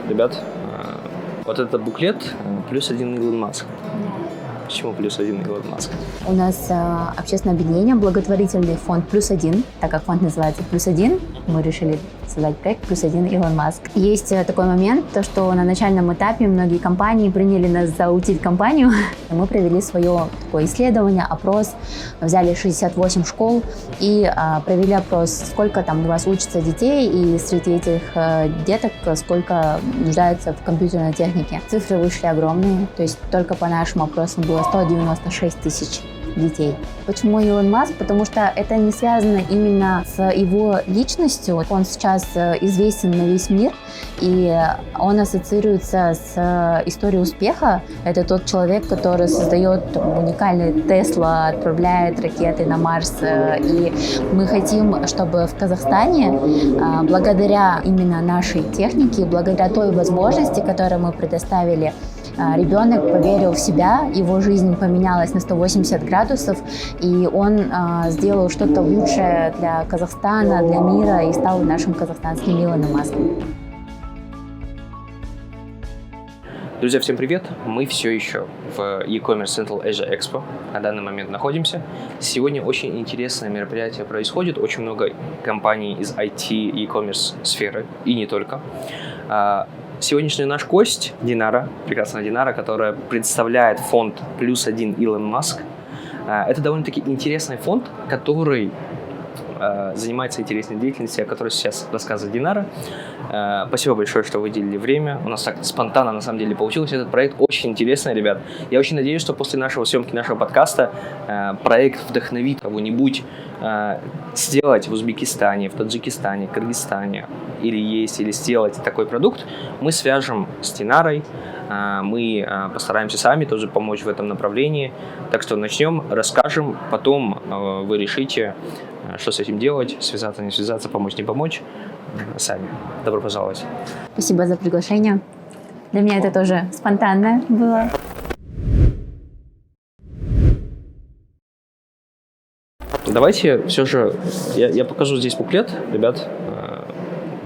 ребят, вот это буклет плюс один Илон Маск. Почему плюс один Илон Маск? У нас общественное объединение, благотворительный фонд «Плюс один». Так как фонд называется «Плюс один», мы решили создать проект «Плюс один Илон Маск». Есть такой момент, то, что на начальном этапе многие компании приняли нас за утиль-компанию. Мы провели свое такое исследование, опрос, взяли 68 школ и провели опрос, сколько там у вас учатся детей, и среди этих деток сколько нуждаются в компьютерной технике. Цифры вышли огромные, то есть только по нашим опросам было 196 тысяч детей. Почему Илон Маск? Потому что это не связано именно с его личностью. Он сейчас известен на весь мир, и он ассоциируется с историей успеха. Это тот человек, который создает уникальный Тесла, отправляет ракеты на Марс. И мы хотим, чтобы в Казахстане, благодаря именно нашей технике, благодаря той возможности, которую мы предоставили, ребенок поверил в себя, его жизнь поменялась на 180 градусов, и он сделал что-то лучшее для Казахстана, для мира, и стал нашим казахстанским Илоном Маском. Друзья, всем привет! Мы все еще в e-commerce Central Asia Expo на данный момент находимся. Сегодня очень интересное мероприятие происходит. Очень много компаний из IT и e-commerce сферы, и не только. Сегодняшний наш гость Динара, прекрасная Динара, которая представляет фонд «Плюс один Илон Маск». Это довольно-таки интересный фонд, который занимается интересной деятельностью, о которой сейчас рассказывает Динара. Спасибо большое, что выделили время. У нас так спонтанно, на самом деле, получилось. Этот проект очень интересный, ребят. Я очень надеюсь, что после съемки нашего подкаста проект вдохновит кого-нибудь сделать в Узбекистане, в Таджикистане, Кыргызстане или сделать такой продукт. Мы свяжем с Динарой, мы постараемся сами тоже помочь в этом направлении. Так что начнем, расскажем, потом вы решите, что с этим делать, связаться, не связаться, помочь, не помочь, сами. Добро пожаловать. Спасибо за приглашение. Для меня это тоже спонтанно было. Давайте все же, я покажу здесь буклет, ребят,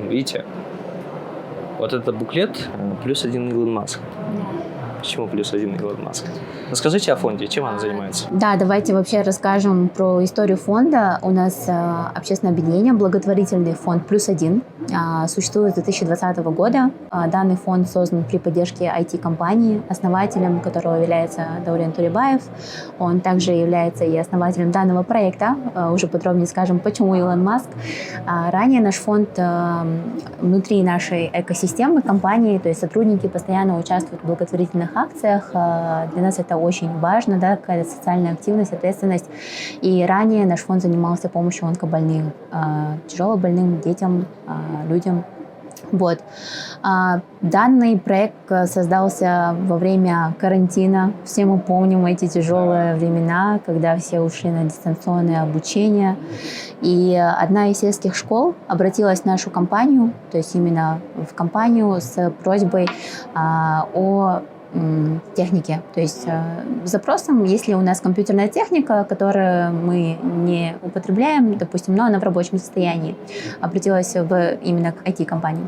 видите, вот это буклет плюс один Илон Маск. Почему плюс один Илон Маск? Расскажите о фонде, чем он занимается? Да, давайте вообще расскажем про историю фонда. У нас общественное объединение, благотворительный фонд «Плюс один». Существует с 2020 года. Данный фонд создан при поддержке IT-компании, основателем которого является Даурен Туребаев. Он также является и основателем данного проекта. Уже подробнее скажем, почему Илон Маск. Ранее наш фонд внутри нашей экосистемы компании, то есть сотрудники постоянно участвуют в благотворительных акциях. Для нас это очень важно, да, какая-то социальная активность, ответственность. И ранее наш фонд занимался помощью онкобольным, тяжелобольным детям, людям. Вот. Данный проект создался во время карантина. Все мы помним эти тяжелые времена, когда все ушли на дистанционное обучение. И одна из сельских школ обратилась в нашу компанию, то есть именно в компанию с просьбой о техники. То есть запросом, если у нас компьютерная техника, которую мы не употребляем, допустим, но она в рабочем состоянии, обратилась именно к IT-компании.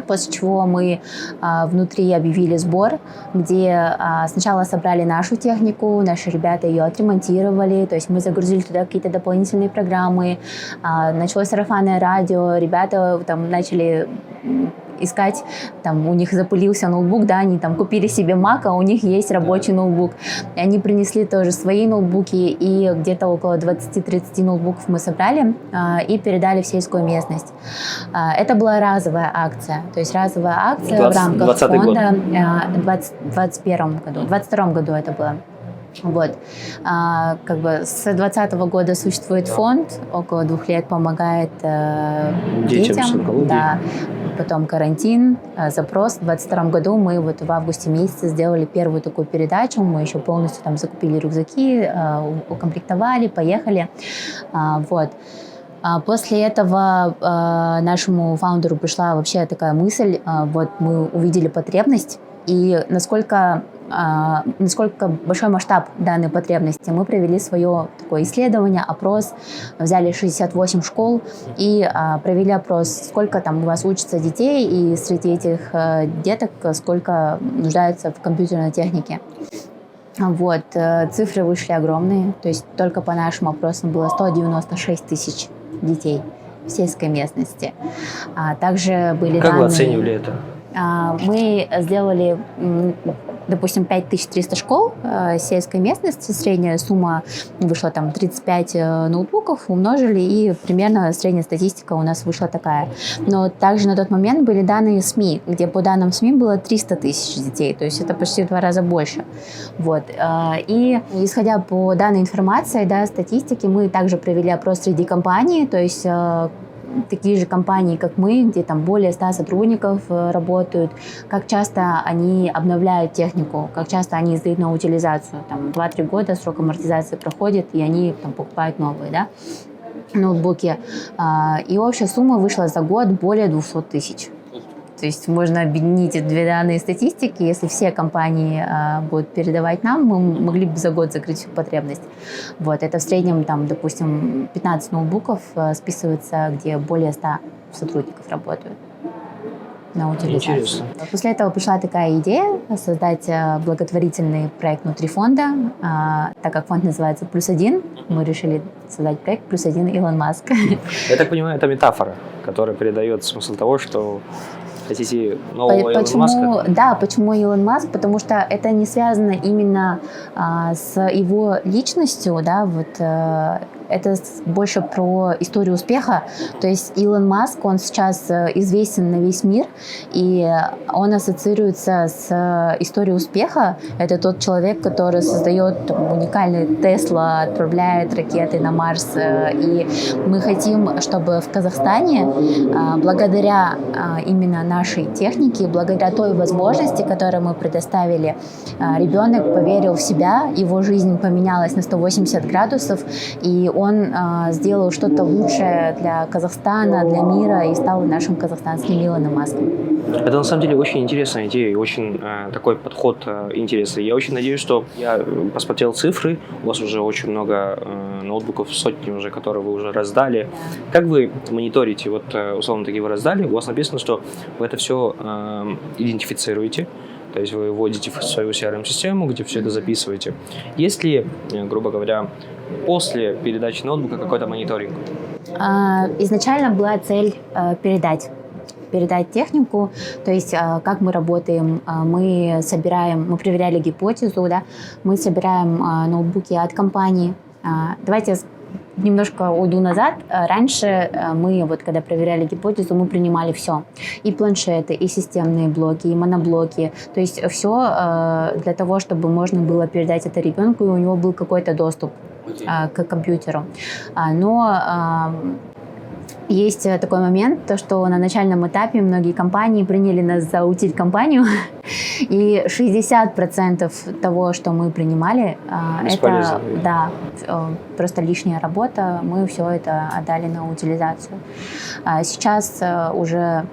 После чего мы внутри объявили сбор, где сначала собрали нашу технику, наши ребята ее отремонтировали, то есть мы загрузили туда какие-то дополнительные программы, началось сарафанное радио, ребята там начали искать, там у них запылился ноутбук, да, они там купили себе Mac, а у них есть рабочий ноутбук. И они принесли тоже свои ноутбуки, и где-то около 20-30 ноутбуков мы собрали и передали в сельскую местность. Это была разовая акция, то есть разовая акция в рамках фонда в 2021 году, в 2022 году это было. Вот. Как бы с 2020 года существует фонд, около 2 лет помогает детям. Да. Потом карантин, запрос. В 2022 году мы вот в августе месяце сделали первую такую передачу. Мы еще полностью там закупили рюкзаки, укомплектовали, поехали. Вот. После этого нашему фаундеру пришла вообще такая мысль. Вот мы увидели потребность И насколько большой масштаб данной потребности, мы провели свое такое исследование, опрос, взяли 68 школ и провели опрос, сколько там у вас учатся детей, и среди этих деток сколько нуждаются в компьютерной технике. Вот, цифры вышли огромные, то есть только по нашим опросам было 196 тысяч детей в сельской местности. Также были Как данные... вы оценивали это? Мы сделали, допустим, 5300 школ сельской местности, средняя сумма вышла там 35 ноутбуков, умножили, и примерно средняя статистика у нас вышла такая. Но также на тот момент были данные СМИ, где по данным СМИ было 300 тысяч детей, то есть это почти в 2 раза больше. Вот. И исходя по данной информации, да, статистики, мы также провели опрос среди компаний, то есть такие же компании, как мы, где там более 100 сотрудников работают, как часто они обновляют технику, как часто они сдают на утилизацию. Там 2-3 года срок амортизации проходит, и они там покупают новые, да, ноутбуки. И общая сумма вышла за год более 200 тысяч. То есть можно объединить эти две данные статистики. Если все компании будут передавать нам, мы могли бы за год закрыть всю потребность. Вот. Это в среднем, там, допустим, 15 ноутбуков списывается, где более 100 сотрудников работают на утилизацию. Интересно. После этого пришла такая идея создать благотворительный проект внутри фонда. Так как фонд называется «+1», мы решили создать проект «+1 Илон Маск». Я так понимаю, это метафора, которая передает смысл того, что хотите нового Илона Маска? Да, почему Илон Маск? Потому что это не связано именно с его личностью, да, вот это больше про историю успеха. То есть Илон Маск, он сейчас известен на весь мир, и он ассоциируется с историей успеха. Это тот человек, который создает уникальный Тесла, отправляет ракеты на Марс. И мы хотим, чтобы в Казахстане, благодаря именно нашей технике, благодаря той возможности, которую мы предоставили, ребенок поверил в себя, его жизнь поменялась на 180 градусов, и он сделал что-то лучшее для Казахстана, для мира и стал нашим казахстанским Илоном Маском. Это на самом деле очень интересная идея и очень такой подход интересный. Я очень надеюсь, что я посмотрел цифры, у вас уже очень много ноутбуков, сотни уже, которые вы уже раздали. Как вы мониторите, вот условно такие вы раздали, у вас написано, что вы это все идентифицируете, то есть вы вводите в свою CRM-систему, где все это записываете. Есть ли, грубо говоря, после передачи ноутбука какой-то мониторинг? Изначально была цель передать технику, то есть как мы работаем, мы проверяли гипотезу, да, мы собираем ноутбуки от компании. Давайте немножко уйду назад. Раньше мы, вот когда проверяли гипотезу, мы принимали все. И планшеты, и системные блоки, и моноблоки. То есть все для того, чтобы можно было передать это ребенку, и у него был какой-то доступ к компьютеру. Но есть такой момент, то, что на начальном этапе многие компании приняли нас за утиль-компанию, и 60% того, что мы принимали, это да, просто лишняя работа, мы все это отдали на утилизацию. Сейчас уже,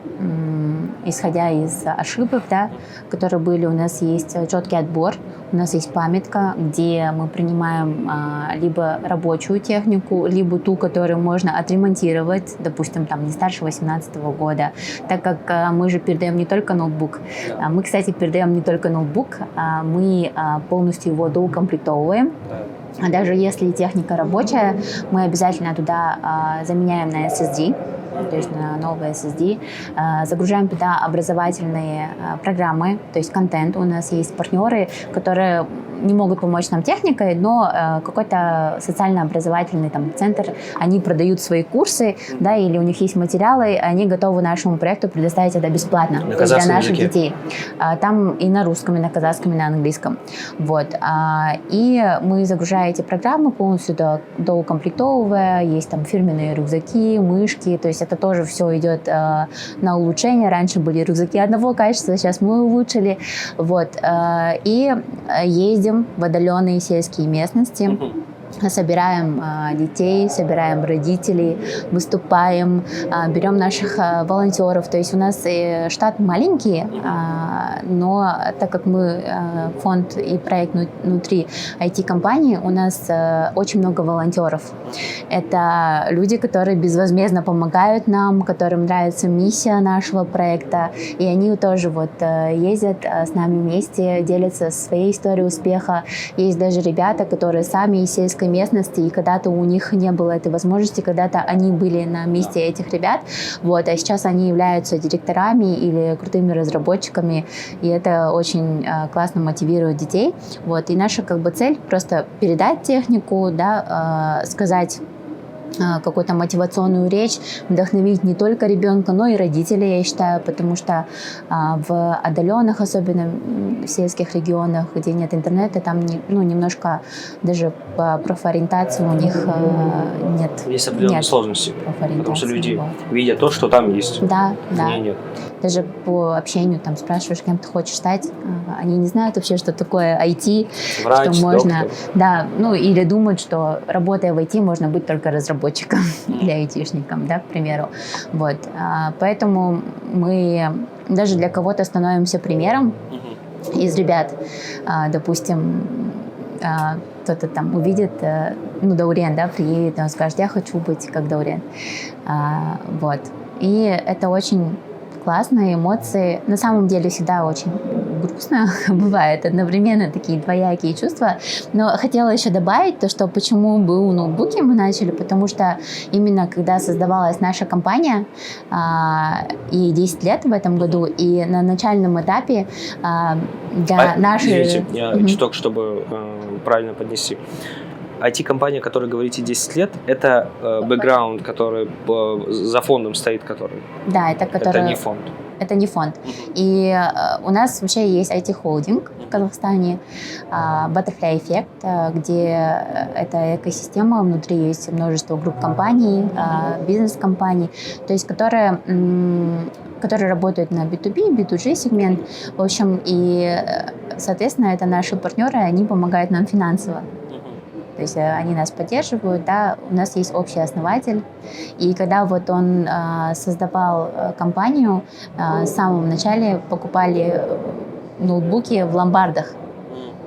исходя из ошибок, да, которые были, у нас есть четкий отбор, у нас есть памятка, где мы принимаем либо рабочую технику, либо ту, которую можно отремонтировать, допустим, там не старше 18 года, так как мы же передаем не только ноутбук. Мы, кстати, передаем не только ноутбук, мы полностью его доукомплектовываем. Даже если техника рабочая, мы обязательно туда заменяем на SSD, то есть на новый SSD, загружаем туда образовательные программы, то есть контент. У нас есть партнеры, которые не могут помочь нам техникой, но какой-то социально-образовательный там центр, они продают свои курсы, да, или у них есть материалы, они готовы нашему проекту предоставить это бесплатно для наших детей. Там и на русском, и на казахском, и на английском. Вот. И мы загружаем эти программы полностью доукомплектовывая, есть там фирменные рюкзаки, мышки, то есть это тоже все идет на улучшение. Раньше были рюкзаки одного качества, сейчас мы улучшили. Вот. И ездим в отдаленные сельские местности. собираем детей, собираем родителей, выступаем, берем наших волонтеров. То есть у нас штат маленький, но так как мы фонд и проект внутри IT-компании, у нас очень много волонтеров. Это люди, которые безвозмездно помогают нам, которым нравится миссия нашего проекта, и они тоже вот ездят с нами вместе, делятся своей историей успеха. Есть даже ребята, которые сами из сельской местности, и когда-то у них не было этой возможности, когда-то они были на месте этих ребят, вот, а сейчас они являются директорами или крутыми разработчиками, и это очень классно мотивирует детей, вот, и наша как бы цель просто передать технику, да, сказать какую-то мотивационную речь, вдохновить не только ребенка, но и родителей, я считаю, потому что в отдаленных, особенно в сельских регионах, где нет интернета, там немножко даже по профориентации у них нет. Есть определенные сложности, потому что люди видят то, что там есть. Да, да. Нет. Даже по общению там спрашиваешь, кем ты хочешь стать, они не знают вообще, что такое IT, Врач, что можно, доктор. да, или думают, что работая в IT можно быть только разработчиком или айтишником, да, к примеру. Вот, поэтому мы даже для кого-то становимся примером из ребят, допустим. Кто-то там увидит, Даурен, да, приедет, он скажет, я хочу быть как Даурен. Вот. И это очень классные эмоции. На самом деле всегда очень грустно бывает, одновременно такие двоякие чувства. Но хотела еще добавить то, что почему БУ ноутбуки мы начали, потому что именно когда создавалась наша компания, ей 10 лет в этом году, и на начальном этапе для нашей... Извините, я чуток, чтобы правильно поднести. IT-компания, о которой говорите 10 лет, это бэкграунд, который за фондом стоит, который... Да, это не фонд. Это не фонд. И у нас вообще есть IT-холдинг в Казахстане, Butterfly Effect, где эта экосистема, внутри есть множество групп компаний, бизнес-компаний, то есть которые работают на B2B, B2G сегмент. В общем, и, соответственно, это наши партнеры, они помогают нам финансово. То есть они нас поддерживают, да, у нас есть общий основатель. И когда вот он создавал компанию, в самом начале покупали ноутбуки в ломбардах.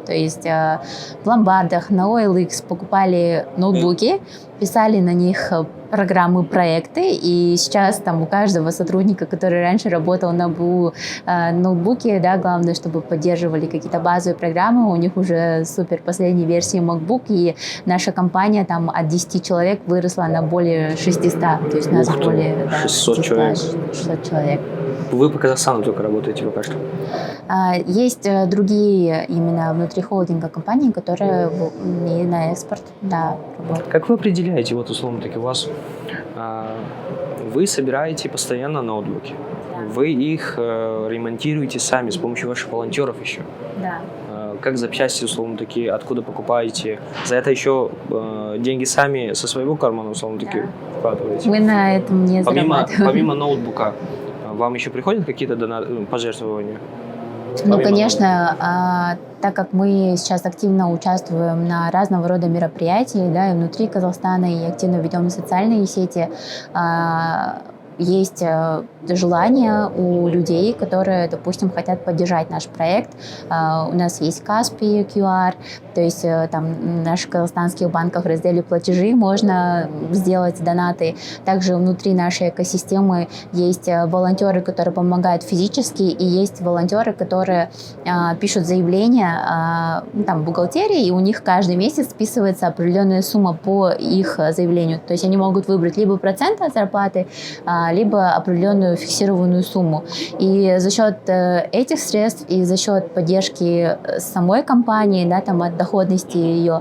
То есть в ломбардах на OLX покупали ноутбуки, писали на них программы, проекты, и сейчас там у каждого сотрудника, который раньше работал на БУ ноутбуке, да, главное, чтобы поддерживали какие-то базовые программы, у них уже супер последней версии MacBook, и наша компания там от 10 человек выросла на более 600, то есть у нас более 600 человек. 600 человек. Вы по Казахстану только работаете пока что? Есть другие именно внутри холдинга компании, которые и на экспорт, да, работают. Как вы определяете, вот условно таки у вас, вы собираете постоянно ноутбуки, вы их ремонтируете сами с помощью ваших волонтеров еще? Да. Как запчасти, условно таки, откуда покупаете? За это еще деньги сами со своего кармана, условно таки, вкладываете? Мы на этом не зарабатываем. Помимо ноутбука, вам еще приходят какие-то пожертвования? Конечно, так как мы сейчас активно участвуем на разного рода мероприятиях, да, и внутри Казахстана, и активно ведем социальные сети, есть желание у людей, которые, допустим, хотят поддержать наш проект. У нас есть Каспи QR, то есть там в наших казахстанских банках в разделе платежи можно сделать донаты. Также внутри нашей экосистемы есть волонтеры, которые помогают физически, и есть волонтеры, которые пишут заявления там, в бухгалтерии, и у них каждый месяц списывается определенная сумма по их заявлению. То есть они могут выбрать либо процент от зарплаты, либо определенную фиксированную сумму. И за счет этих средств и за счет поддержки самой компании, да, там, от доходности ее,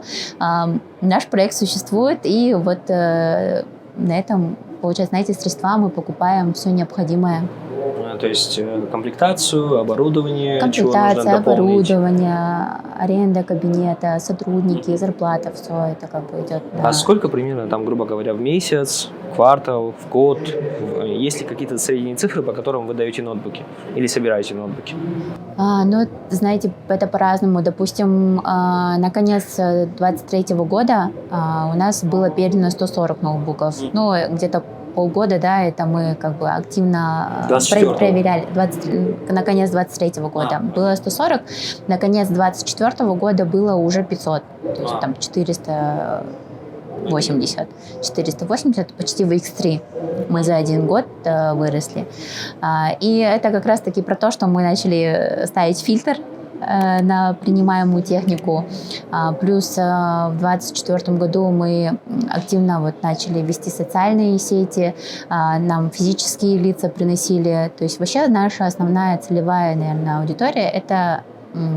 наш проект существует, и вот на этом, получается, на эти средства мы покупаем все необходимое. То есть комплектацию, оборудование, чего нужно Комплектация, дополнить. оборудование, аренда кабинета, сотрудники, зарплата, все это как бы идет. А сколько примерно, там, грубо говоря, в месяц, в квартал, в год? Есть ли какие-то средние цифры, по которым вы даете ноутбуки? Или собираете ноутбуки? Ну, знаете, это по-разному. Допустим, на конец 2023 года у нас было передано 140 ноутбуков. Ну, где-то полгода, да, это мы как бы активно 24-го. проверяли. На конец 23 года было 140, на конец 24 года было уже 500, то есть там 480, почти в X3 мы за один год выросли. И это как раз-таки про то, что мы начали ставить фильтр на принимаемую технику. Плюс в 2024 году мы активно вот начали вести социальные сети, нам физические лица приносили. То есть вообще наша основная целевая, наверное, аудитория – это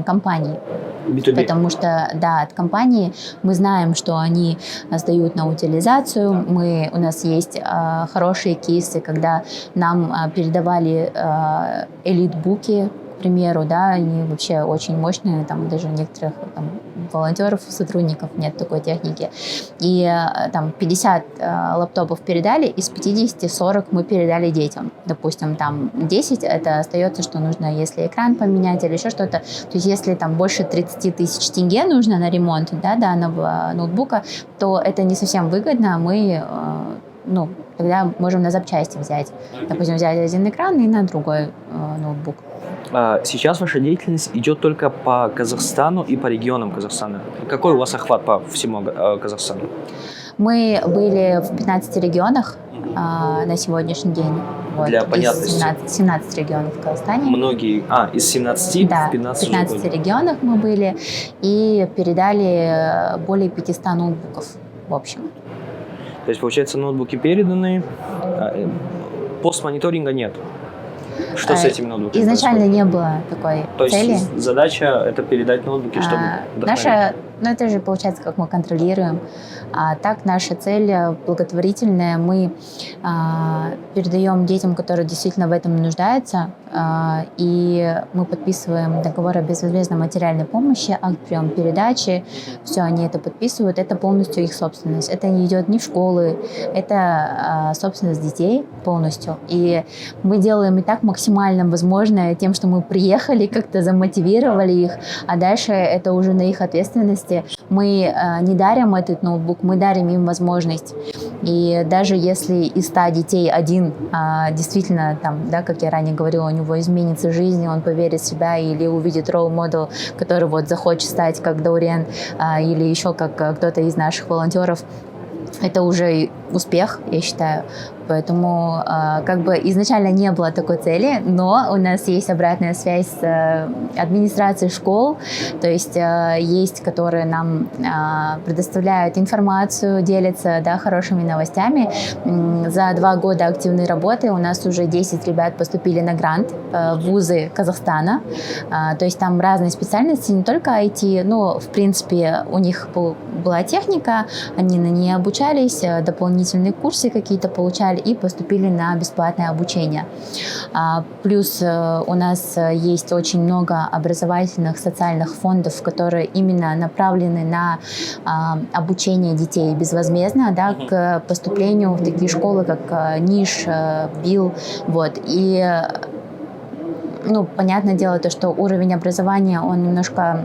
компании. B2B. Потому что, да, от компании мы знаем, что они сдают на утилизацию. У нас есть хорошие кейсы, когда нам передавали элитбуки, к примеру, да, они вообще очень мощные, там даже у некоторых там, волонтеров, сотрудников нет такой техники. И там 50 лаптопов передали, из 50 40 мы передали детям. Допустим, там 10 это остается, что нужно, если экран поменять или еще что-то. То есть если там больше 30 тысяч тенге нужно на ремонт, да, данного ноутбука, то это не совсем выгодно. Мы тогда можем на запчасти взять. Допустим, взять один экран и на другой ноутбук. Сейчас ваша деятельность идет только по Казахстану и по регионам Казахстана. Какой у вас охват по всему Казахстану? Мы были в 15 регионах на сегодняшний день. Вот, Для понятности. 17 регионов в Казахстане. Многие, из 17 да, в 15 в 15 регионах мы были и передали более 500 ноутбуков в общем. То есть, получается, ноутбуки переданы, постмониторинга нет. Что с этими ноутбуками изначально происходит? Не было такой цели. То есть задача это передать ноутбуки, чтобы вдохновить. Это же получается, как мы контролируем. А так наша цель благотворительная. Мы передаем детям, которые действительно в этом нуждаются, и мы подписываем договор о безвозмездной материальной помощи, акт приема передачи. Все, они это подписывают. Это полностью их собственность. Это не идет ни в школы, это собственность детей полностью. И мы делаем и так максимально возможное тем, что мы приехали, как-то замотивировали их, а дальше это уже на их ответственности. Мы не дарим этот ноутбук, мы дарим им возможность. И даже если из 100 детей один действительно, там, да, как я ранее говорила, у него изменится жизнь, он поверит в себя или увидит ролл-модел, который вот захочет стать как Даурен или еще как кто-то из наших волонтеров, это уже успех, я считаю. Поэтому как бы изначально не было такой цели, но у нас есть обратная связь с администрацией школ, то есть есть, которые нам предоставляют информацию, делятся, да, хорошими новостями. За 2 года активной работы у нас уже 10 ребят поступили на грант в вузы Казахстана. То есть там разные специальности, не только IT, но в принципе у них была техника, они на ней обучались, дополнительные курсы какие-то получали и поступили на бесплатное обучение. Плюс у нас есть очень много образовательных социальных фондов, которые именно направлены на обучение детей безвозмездно, да, к поступлению в такие школы, как НИШ, БИЛ. Вот. И понятное дело, то, что уровень образования, он немножко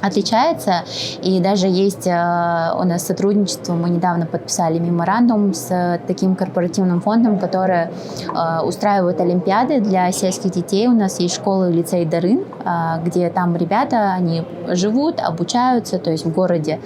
отличается, и даже есть у нас сотрудничество, мы недавно подписали меморандум с таким корпоративным фондом, который устраивает олимпиады для сельских детей. У нас есть школы лицей Дарын, где там ребята, они живут, обучаются, то есть в городе,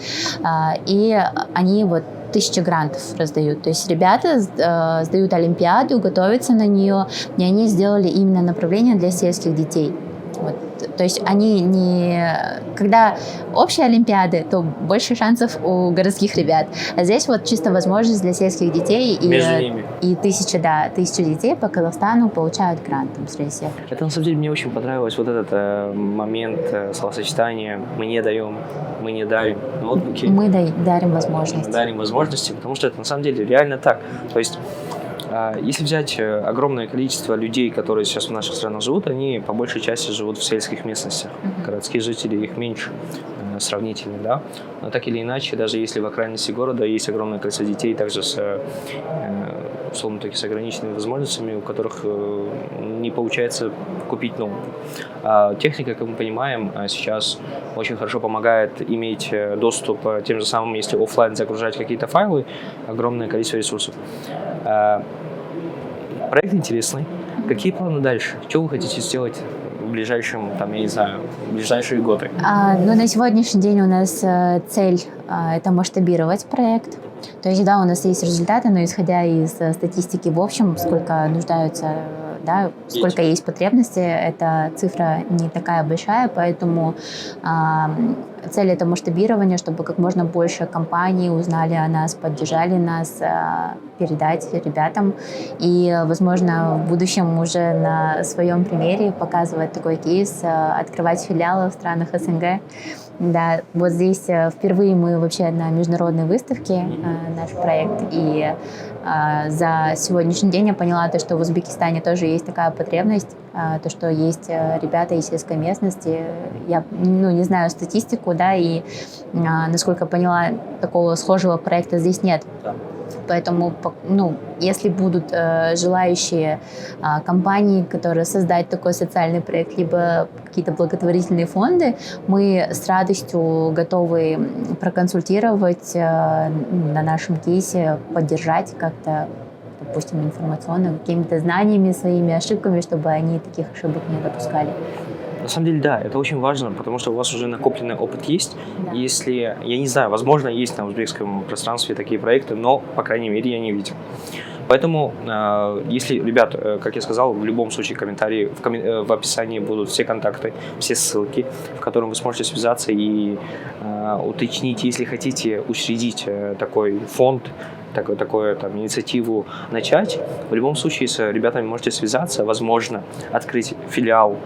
и они вот 1000 грантов раздают. То есть ребята сдают олимпиаду, готовятся на нее, и они сделали именно направление для сельских детей. Вот. То есть они не... Когда общие олимпиады, то больше шансов у городских ребят. А здесь вот чисто возможность для сельских детей. И 1000 детей по Казахстану получают грант среди всех. Это на самом деле мне очень понравилось, вот этот момент словосочетания «мы не даем», «мы не дарим ноутбуки». Мы дарим возможности. Дарим возможности, потому что это на самом деле реально так. То есть Если взять огромное количество людей, которые сейчас в наших странах живут, они по большей части живут в сельских местностях. Городские жители, их меньше сравнительно, да. Но так или иначе, даже если в окраинности города есть огромное количество детей, также условно таки с ограниченными возможностями, у которых не получается купить новую. Техника, как мы понимаем, сейчас очень хорошо помогает иметь доступ тем же самым, если офлайн загружать какие-то файлы, огромное количество ресурсов. Проект интересный. Какие планы дальше? Что вы хотите сделать в ближайшем, там, я не знаю, в ближайшие годы? Ну, на сегодняшний день у нас цель это масштабировать проект. То есть, да, у нас есть результаты, но исходя из статистики в общем, сколько нуждаются, да, сколько есть потребности, эта цифра не такая большая, поэтому цель это масштабирование, чтобы как можно больше компаний узнали о нас, поддержали нас, передать ребятам и, возможно, в будущем уже на своем примере показывать такой кейс, открывать филиалы в странах СНГ. Да, вот здесь впервые мы вообще на международной выставке, наш проект, и за сегодняшний день я поняла, то, что в Узбекистане тоже есть такая потребность, то, что есть ребята из сельской местности. Я не знаю статистику, да, и насколько поняла, такого схожего проекта здесь нет. Поэтому, если будут желающие компании, которые создать такой социальный проект, либо какие-то благотворительные фонды, мы с радостью готовы проконсультировать на нашем кейсе, поддержать как-то, допустим, информационно, какими-то знаниями, своими ошибками, чтобы они таких ошибок не допускали. На самом деле, да, это очень важно, потому что у вас уже накопленный опыт есть. Да. Если, я не знаю, возможно, есть на узбекском пространстве такие проекты, но, по крайней мере, я не видел. Поэтому, если, ребят, как я сказал, в любом случае комментарии в описании будут все контакты, все ссылки, в которых вы сможете связаться и уточнить, если хотите учредить такой фонд, такую там, инициативу начать. В любом случае с ребятами можете связаться, возможно, открыть филиал,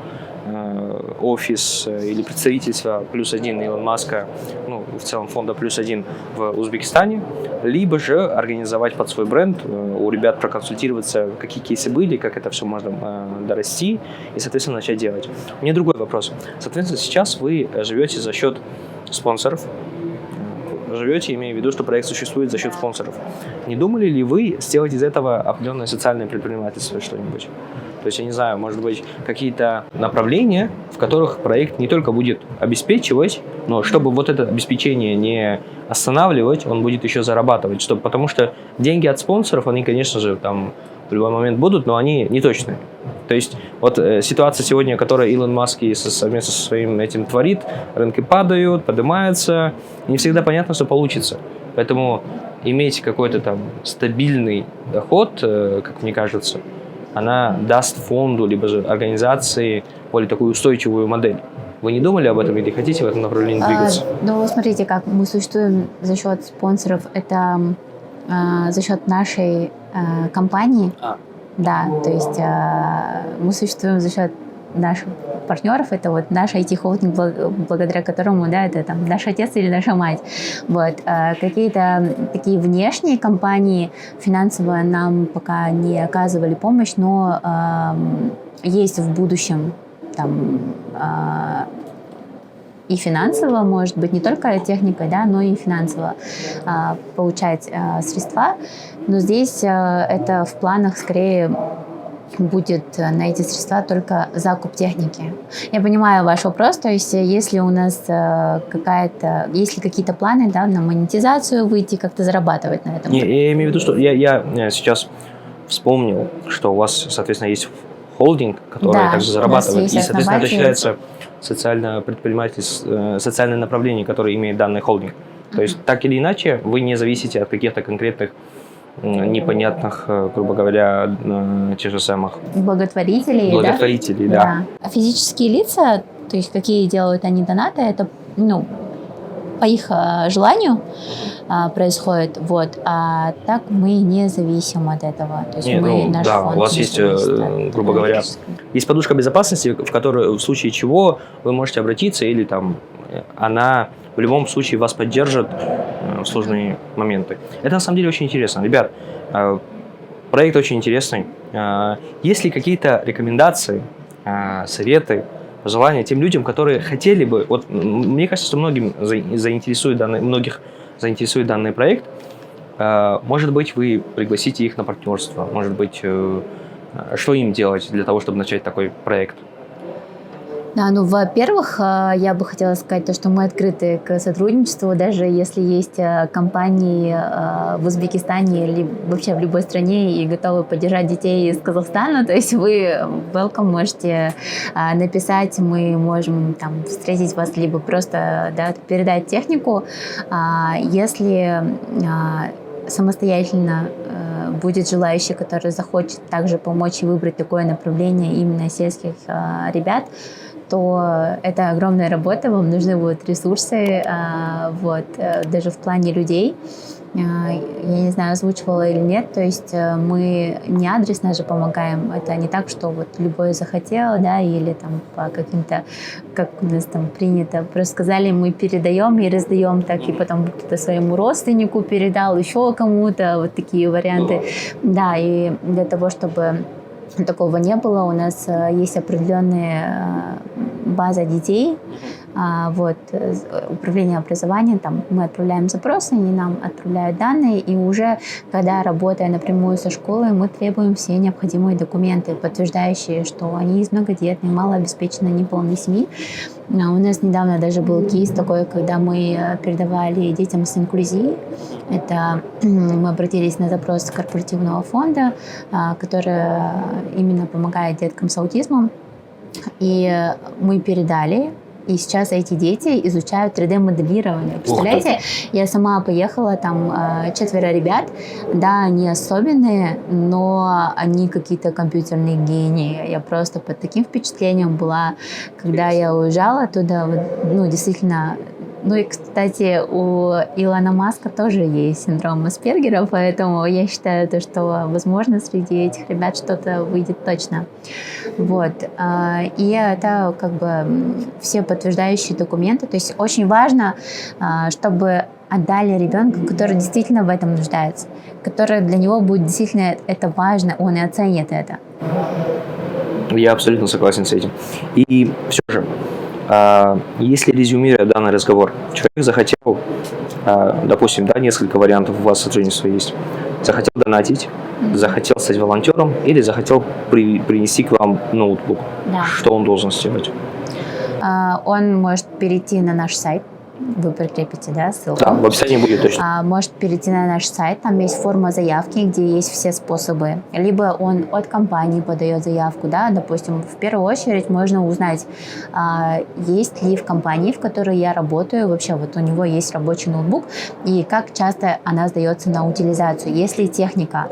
офис или представительство +1 Илона Маска, в целом фонда +1 в Узбекистане, либо же организовать под свой бренд, у ребят проконсультироваться, какие кейсы были, как это все можно дорасти и, соответственно, начать делать. У меня другой вопрос. Соответственно, сейчас вы живете за счет спонсоров, имея в виду, что проект существует за счет спонсоров. Не думали ли вы сделать из этого определенное социальное предпринимательство что-нибудь? То есть, я не знаю, может быть, какие-то направления, в которых проект не только будет обеспечивать, но чтобы вот это обеспечение не останавливать, он будет еще зарабатывать. Потому что деньги от спонсоров, они, конечно же, там в любой момент будут, но они не точные. То есть, вот ситуация сегодня, которую Илон Маск совместно со своим этим творит, рынки падают, поднимаются, не всегда понятно, что получится. Поэтому иметь какой-то там стабильный доход, как мне кажется, она даст фонду, либо же организации более такую устойчивую модель. Вы не думали об этом или хотите в этом направлении двигаться? Смотрите, как мы существуем за счет спонсоров, это за счет нашей компании. Да, то есть мы существуем за счет наших партнеров, это вот наш IT-холдинг, благодаря которому, да, это там наш отец или наша мать. Вот. Какие-то такие внешние компании финансово нам пока не оказывали помощь, но есть в будущем там и финансово, может быть, не только техникой, да, но и финансово получать средства. Но здесь это в планах скорее будет на эти средства только закуп техники. Я понимаю ваш вопрос, то есть если у нас есть ли какие-то планы, да, на монетизацию выйти, как-то зарабатывать на этом? Не, я имею в виду, что я сейчас вспомнил, что у вас, соответственно, есть холдинг, который также зарабатывает, и, соответственно, это считается социальное направление, которое имеет данный холдинг. То есть, так или иначе, вы не зависите от каких-то конкретных непонятных, грубо говоря, тех же самых благотворителей, да. А физические лица, то есть какие делают они донаты, это по их желанию происходит, вот. А так мы не зависим от этого. То есть наш фонд у вас есть, грубо говоря, есть подушка безопасности, в которую в случае чего вы можете обратиться, или там она в любом случае вас поддержит в сложные моменты. Это на самом деле очень интересно. Ребят, проект очень интересный. Есть ли какие-то рекомендации, советы, пожелания тем людям, которые хотели бы... Вот мне кажется, что многих заинтересует данный проект. Может быть, вы пригласите их на партнерство. Может быть, что им делать для того, чтобы начать такой проект? Да, ну, во-первых, я бы хотела сказать то, что мы открыты к сотрудничеству, даже если есть компании в Узбекистане или вообще в любой стране и готовы поддержать детей из Казахстана, то есть вы welcome, можете написать, мы можем там встретить вас, либо просто, да, передать технику. Если самостоятельно будет желающий, который захочет также помочь и выбрать такое направление именно сельских ребят, то это огромная работа, вам нужны будут ресурсы, даже в плане людей. Я не знаю, озвучивала или нет, то есть мы не адресно же помогаем, это не так, что вот любой захотел, да, или там по каким-то, как у нас там принято, просто сказали, мы передаем и раздаем, так и потом кто-то своему родственнику передал, еще кому-то, вот такие варианты, да, и для того, чтобы такого не было, у нас есть определенная база детей, управление образованием, там мы отправляем запросы, они нам отправляют данные, и уже когда, работая напрямую со школой, мы требуем все необходимые документы, подтверждающие, что они из многодетной, малообеспеченной, неполной семьи. У нас недавно даже был кейс такой, когда мы передавали детям с инклюзией. Это мы обратились на запрос корпоративного фонда, который именно помогает деткам с аутизмом. И мы передали. И сейчас эти дети изучают 3D-моделирование. Представляете, я сама поехала, там 4 ребят, да, они особенные, но они какие-то компьютерные гении. Я просто под таким впечатлением была, когда я уезжала туда, действительно. Ну и, кстати, у Илона Маска тоже есть синдром Аспергера, поэтому я считаю, что, возможно, среди этих ребят что-то выйдет точно. И это как бы все подтверждающие документы. То есть очень важно, чтобы отдали ребенка, который действительно в этом нуждается, который для него будет действительно это важно, он и оценит это. Я абсолютно согласен с этим. И все же, если резюмируя данный разговор, человек захотел, допустим, да, несколько вариантов у вас сотрудничества есть, захотел донатить, захотел стать волонтером или захотел принести к вам ноутбук, да. Что он должен сделать? Он может перейти на наш сайт. Вы прикрепите, да, ссылку? Да, в описании будет точно. Может перейти на наш сайт, там есть форма заявки, где есть все способы. Либо он от компании подает заявку, да, допустим, в первую очередь можно узнать, есть ли в компании, в которой я работаю, вообще вот у него есть рабочий ноутбук, и как часто она сдается на утилизацию. Есть ли техника?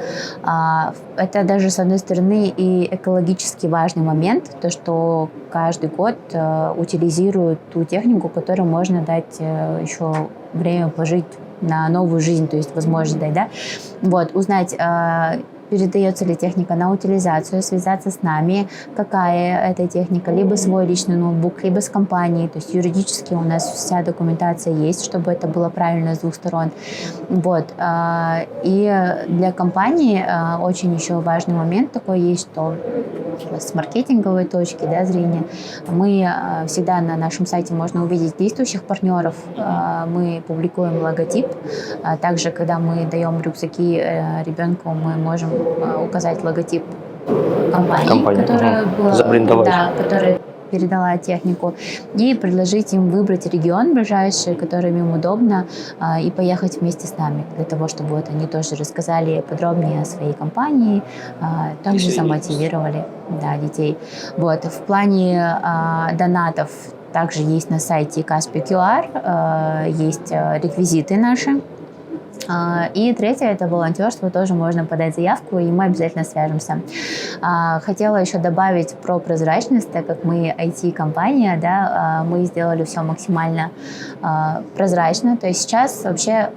Это даже, с одной стороны, и экологически важный момент, то, что каждый год утилизируют ту технику, которую можно дать еще время положить на новую жизнь, то есть возможность дать, да? Узнать, передается ли техника на утилизацию, связаться с нами, какая это техника, либо свой личный ноутбук, либо с компанией, то есть юридически у нас вся документация есть, чтобы это было правильно с двух сторон. И для компании очень еще важный момент такой есть, что с маркетинговой точки, да, зрения, мы всегда на нашем сайте можно увидеть действующих партнеров, мы публикуем логотип, также, когда мы даем рюкзаки ребенку, мы можем указать логотип компании, которая передала технику, и предложить им выбрать регион ближайший, который им удобно, и поехать вместе с нами, для того, чтобы вот они тоже рассказали подробнее о своей компании, также замотивировали, да, детей. В плане донатов также есть на сайте Каспи QR, есть реквизиты наши. И третье – это волонтерство, тоже можно подать заявку, и мы обязательно свяжемся. Хотела еще добавить про прозрачность, так как мы IT-компания, да, мы сделали все максимально прозрачно. То есть сейчас вообще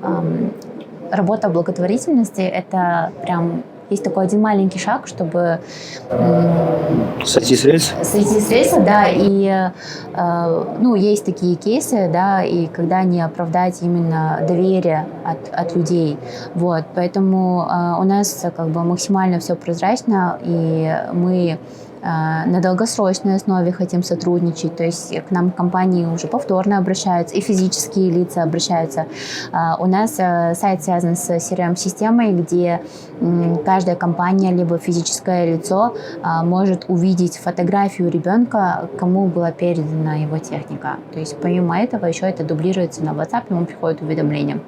работа благотворительности – это прям есть такой один маленький шаг, чтобы Сойти с рельс? сойти с рельса, да, и ну, есть такие кейсы, да, и когда не оправдать именно доверие от людей, вот, поэтому у нас как бы максимально все прозрачно, и мы на долгосрочной основе хотим сотрудничать, то есть к нам компании уже повторно обращаются, и физические лица обращаются. У нас сайт связан с CRM-системой, где каждая компания, либо физическое лицо может увидеть фотографию ребенка, кому была передана его техника. То есть помимо этого еще это дублируется на WhatsApp, ему приходит уведомление,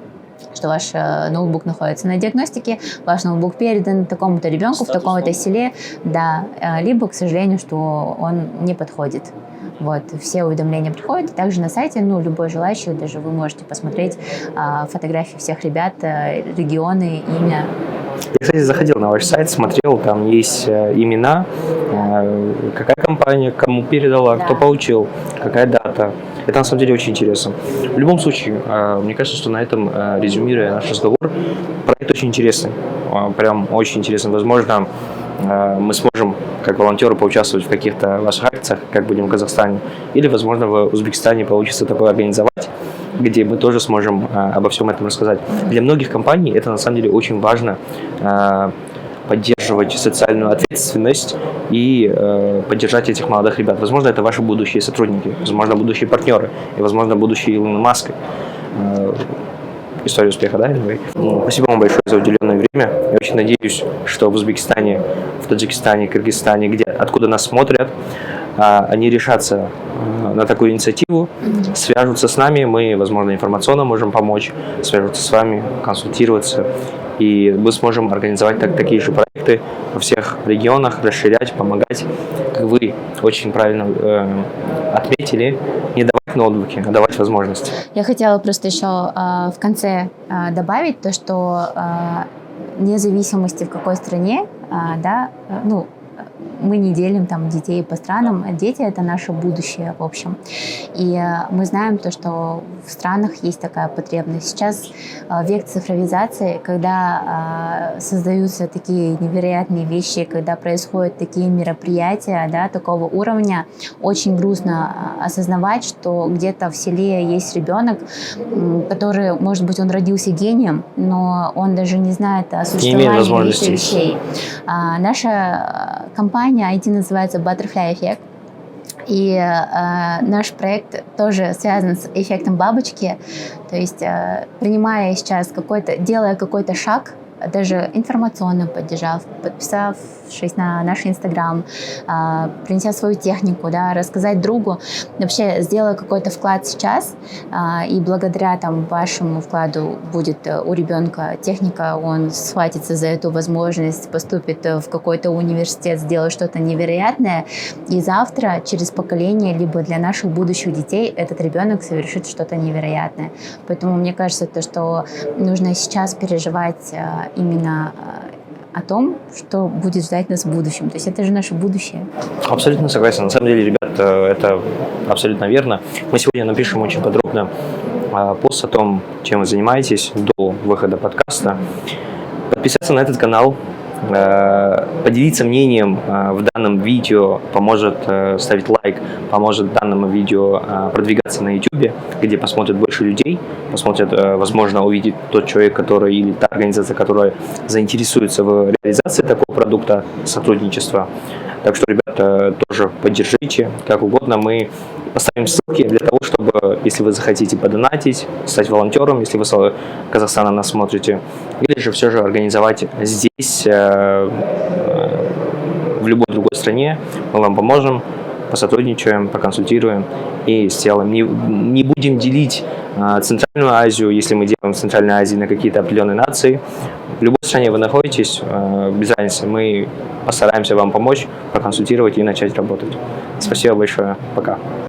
что ваш ноутбук находится на диагностике, ваш ноутбук передан такому-то ребенку в таком-то селе, да, либо, к сожалению, что он не подходит. Вот, все уведомления приходят, и также на сайте, ну, любой желающий, даже вы можете посмотреть фотографии всех ребят, регионы, имя. Я, кстати, заходил на ваш сайт, смотрел, там есть имена, какая компания, кому передала, Да. кто получил, какая дата. Это на самом деле очень интересно. В любом случае, мне кажется, что на этом, резюмируя наш разговор, проект очень интересный, прям очень интересный. Возможно, мы сможем, как волонтеры, поучаствовать в каких-то ваших акциях, как будем в Казахстане, или, возможно, в Узбекистане получится такое организовать, где мы тоже сможем обо всем этом рассказать. Для многих компаний это на самом деле очень важно, поддерживать социальную ответственность и поддержать этих молодых ребят. Возможно, это ваши будущие сотрудники, возможно, будущие партнеры, и, возможно, будущие Илона Маска. История успеха, да, Ильвей? Спасибо вам большое за уделенное время. Я очень надеюсь, что в Узбекистане, в Таджикистане, Кыргызстане, откуда нас смотрят, они решатся на такую инициативу, свяжутся с нами, мы, возможно, информационно можем помочь, свяжутся с вами, консультироваться, и мы сможем организовать такие же проекты во всех регионах, расширять, помогать. Как вы очень правильно отметили, не давать ноутбуки, а давать возможности. Я хотела просто еще в конце добавить то, что вне зависимости в какой стране, да, ну, мы не делим там детей по странам, дети — это наше будущее, в общем. И мы знаем то, что в странах есть такая потребность. Сейчас век цифровизации, когда создаются такие невероятные вещи, когда происходят такие мероприятия, да, такого уровня, очень грустно осознавать, что где-то в селе есть ребенок, который, может быть, он родился гением, но он даже не знает о существовании этих вещей. Наша компания IT называется Butterfly Effect. И наш проект тоже связан с эффектом бабочки. То есть, принимая сейчас делая какой-то шаг, даже информационно подписавшись на наш Инстаграм, принеся свою технику, да, рассказать другу, вообще сделая какой-то вклад сейчас, и благодаря там вашему вкладу будет у ребенка техника, он схватится за эту возможность, поступит в какой-то университет, сделает что-то невероятное, и завтра через поколение, либо для наших будущих детей этот ребенок совершит что-то невероятное. Поэтому мне кажется, что нужно сейчас переживать именно о том, что будет ждать нас в будущем. То есть это же наше будущее. Абсолютно согласен. На самом деле, ребят, это абсолютно верно. Мы сегодня напишем очень подробно пост о том, чем вы занимаетесь до выхода подкаста. Подписаться на этот канал, поделиться мнением в данном видео, поможет ставить лайк, поможет данному видео продвигаться на YouTube, где посмотрят больше людей, посмотрят, возможно, увидит тот человек, который или та организация, которая заинтересуется в реализации такого продукта, сотрудничества. Так что, ребята, тоже поддержите, как угодно. Мы поставим ссылки для того, чтобы, если вы захотите подонатить, стать волонтером, если вы с Казахстана нас смотрите, или же все же организовать здесь, в любой другой стране, мы вам поможем, посотрудничаем, проконсультируем и сделаем. Не будем делить Центральную Азию, если мы делаем в Центральной Азии, на какие-то определенные нации. В любой стране вы находитесь, без разницы, мы постараемся вам помочь, проконсультировать и начать работать. Спасибо большое. Пока.